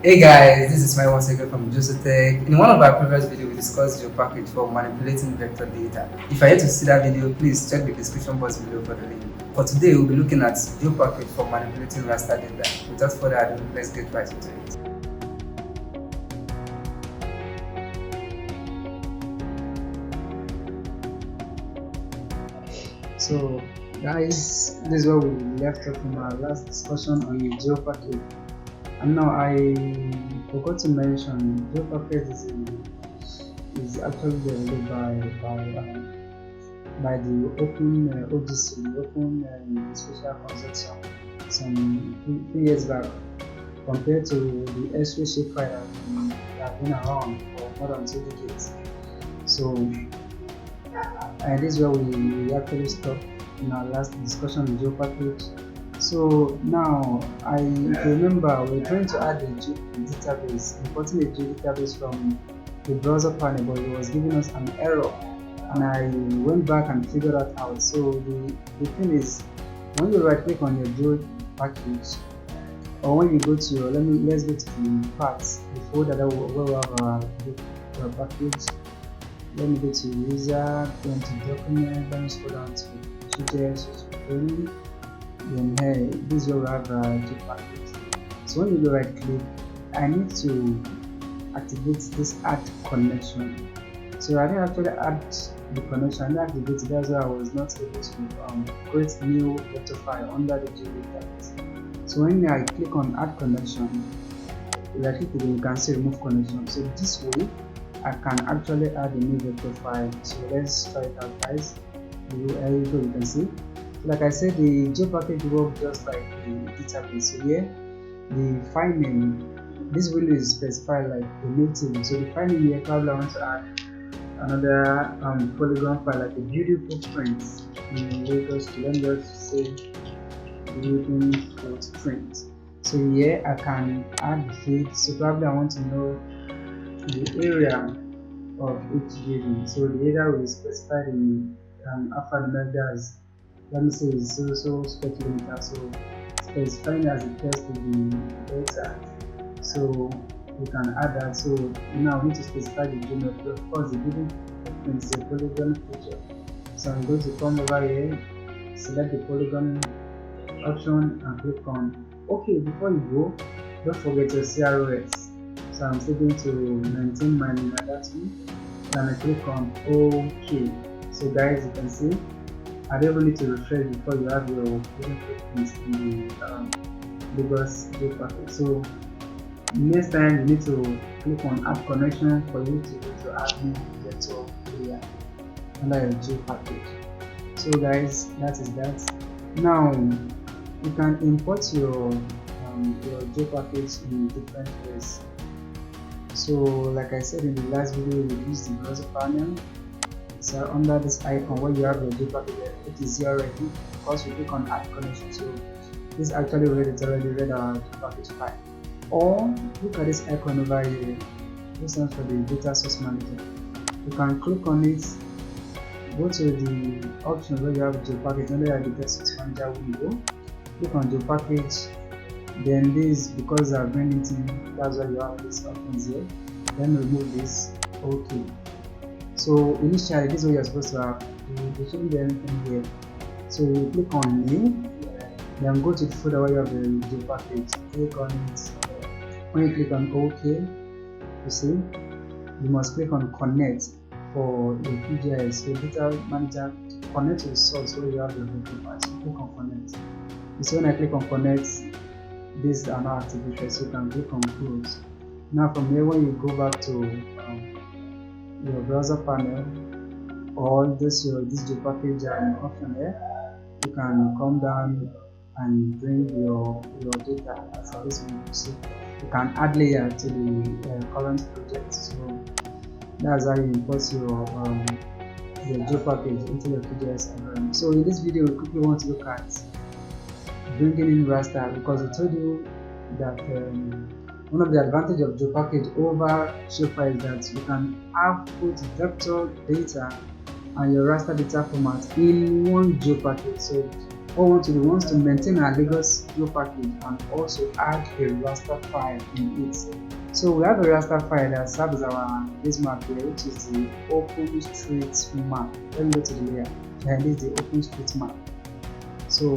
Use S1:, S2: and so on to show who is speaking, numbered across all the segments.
S1: Hey guys, this is my once again from Geopackage. In one of our previous videos, we discussed Geopackage for manipulating vector data. If you are yet to see that video, please check the description box below for the link. For today, we'll be looking at Geopackage for manipulating raster data. Without further ado, let's get right into it. So, guys, this is where we left off from our last discussion on the Geopackage. And now I forgot to mention Geopackage is actually developed by the Open OGC, the Open Special Consortium, some 3 years back, compared to the S3 shapefile that have been around for more than 2 decades. So, and this is where we actually stopped in our last discussion on Geopackage. So now, if you remember, we're trying to add a database, importing a database from the browser panel, but it was giving us an error, and I went back and figured that out. So the thing is, when you right click on your Geopackage, or when you go to your, let's go to the parts, the folder that where we have our package. Let me go to user, go into document, then scroll down to GTS training. Then here, this is where we have Geopackage. So when you go right click, I need to activate this add connection. So I didn't actually add the connection, I didn't activate it. That's why I was not able to create new vector file under the Geopackage. So when I click on add connection, right click again, you can see remove connection. So this way I can actually add a new vector file. So let's try it out, guys. You can see. Like I said, the Geopackage works just like the database. So here, the file name, this value is specified like the native. So the file name here, probably I want to add another polygon file, like a beautiful print. Let me just say building footprint. So here I can add the field. So probably I want to know the area of each building. So the area will specify the alphanumeric as, let me say, is so square kilometer. So specifying as it tells to the data. So we can add that. So now we need to specify the geometry. Of course, the building footprint is a polygon feature. So I'm going to come over here, select the polygon option and click on OK. Before you go, don't forget your CROS. So I'm still going to maintain my data and I click on OK. So guys, you can see I don't even need to refresh before you have your building footprints in the Lagos Geopackage. So next time you need to click on add connection for you to go to admin vector area under your Geopackage. So guys, that is that. Now you can import your Geopackage in different ways. So like I said in the last video, we used the browser panel. So under this icon where you have your Geopackage, it is here already because we click on add connection. So this actually already read our Geopackage file. Or look at this icon over here. This stands for the data source manager. You can click on it, go to the option where you have Geopackage under your data source manager window. Click on Geopackage. Then this, because I've been it in, that's why you have these options here. Then remove this. OK. So initially, this is what you're supposed to have. You shouldn't be anything here. So you click on new, then go to the folder where you have the Geopackage. Click on it. When you click on OK, you see you must click on connect for the PGIS. So data manager to connect to the source where you have the vector file. So click on connect. You see when I click on connect, these are now activated, so you can click on close. Now from here, when you go back to your browser panel or this Geopackage option here, you can come down and bring your data as this one. You see, you can add layer to the current project. So that's how you import your Geopackage into your PGIS environment. So in this video, we quickly want to look at bringing in raster, because I told you that one of the advantages of Geopackage over shapefile is that you can have both vector data and your raster data format in one Geopackage. So What we want to maintain our Lagos Geopackage and also add a raster file in it. So we have a raster file that serves as our base map here, which is the open street map. Let me go to the layer. And this is the open street map. So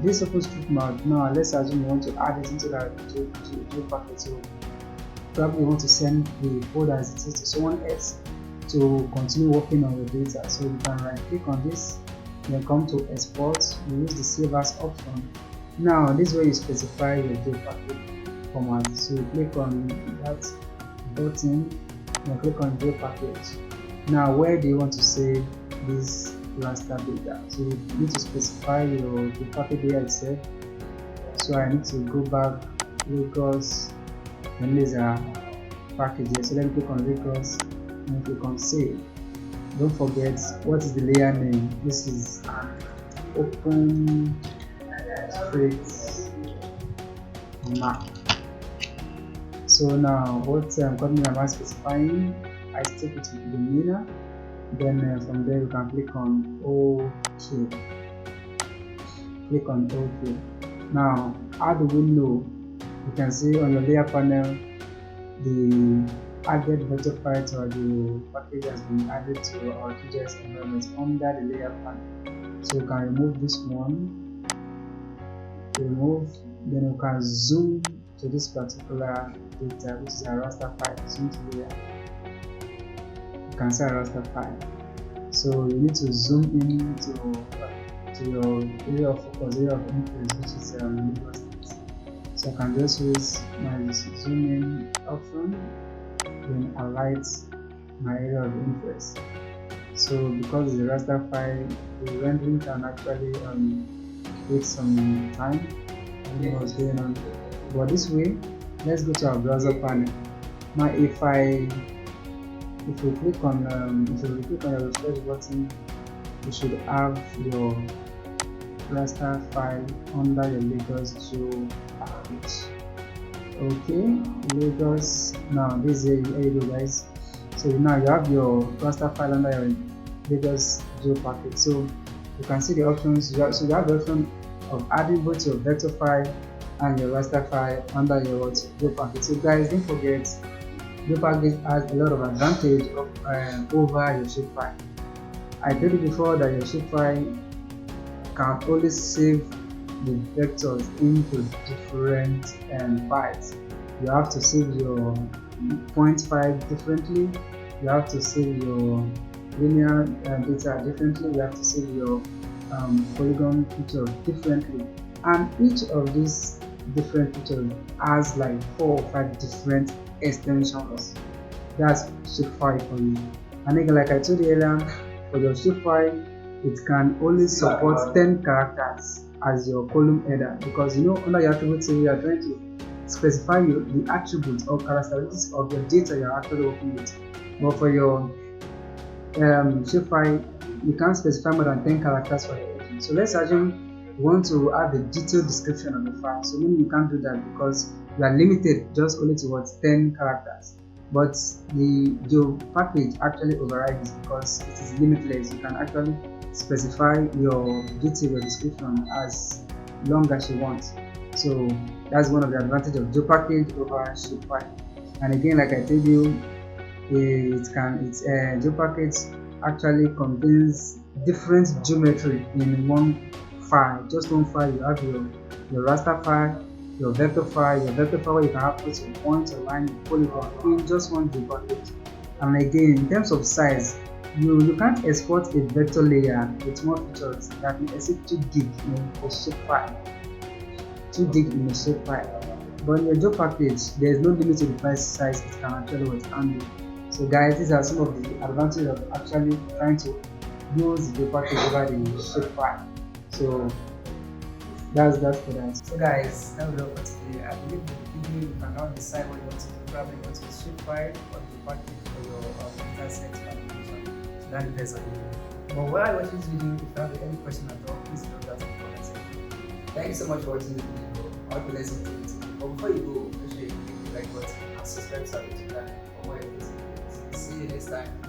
S1: this open street map, now let's assume we want to add it into the Geopackage. So probably you want to send the folder as it is to someone else to continue working on your data. So you can right click on this, then come to export. You use the save as option. Now this is where you specify your Geopackage format. So you click on that button, then click on Geopackage. Now where do you want to save this raster data? So you need to specify your Geopackage data itself. So I need to go back Lagos, and there's a package here. So let me click on Lagos and click on save. Don't forget, what is the layer name? This is an open street map. So now what company am I specifying? I stick it with the mirror. Then from there you can click on OK. Click on OK. Now how do we know? You can see on your layer panel the added vector file or the package has been added to our QGIS environment under the layer panel. So you can remove this one, remove, then you can zoom to this particular data, which is a raster file. Zoom to layer. You can see a raster file. So you need to zoom in to your area of focus, area of interest, which is Lagos. So I can just use my zoom in option, then highlight my area of interest. So because it's a raster file, the rendering can actually take some time. I don't know what's going on. But this way, let's go to our browser panel. Now if you click on your refresh button, you should have your raster file under your Lagos Geopackage. Okay, Lagos. Now this is here you go, guys. So now you have your raster file under your Lagos Geopackage. So you can see the options. So you have the option of adding both your vector file and your raster file under your Geopackage. So guys, don't forget, Geopackage has a lot of advantage over your shapefile. I told you before that your shapefile can only save the vectors into different files. You have to save your point file differently. You have to save your linear data differently. You have to save your polygon picture differently. And each of these different pictures has like 4 or 5 different extensions. That's shapefile for you. And again, like I told you earlier, for your shapefile, it can only support 10 characters as your column header, because under your attribute table you are trying to specify the attributes or characteristics of your data you are actually working with. But for your shapefile, you can't specify more than 10 characters for your heading. So let's assume you want to have a detailed description of the file. So maybe you can't do that because you are limited just only to 10 characters. But the Geopackage actually overrides because it is limitless. You can actually specify your detail or description as long as you want. So that's one of the advantages of Geopackage over shapefile. And again, like I told you, Geopackage actually contains different geometry in one file. Just one file, you have your raster file, your vector file where you can have put your point, your line, your polygon in just one Geopackage. And again, in terms of size, you can't export a vector layer with more features that may exceed 2 gig in a shapefile. 2 gig in a shapefile. But in your Geopackage, there is no limit to the file size it can actually handle. So guys, these are some of the advantages of actually trying to use the Geopackage over the shapefile. So that's for that. So guys, that was all for today. I believe the video you can now decide what you want to do. Probably you want to use shapefile or Geopackage for your data set application. So that depends on you. But while watching this video, if you have any question at all, please note that in the comment section. Thank you so much for watching this video. I hope you listened to it. But before you go, make sure you click the like button and subscribe to our YouTube channel for more episodes. See you next time.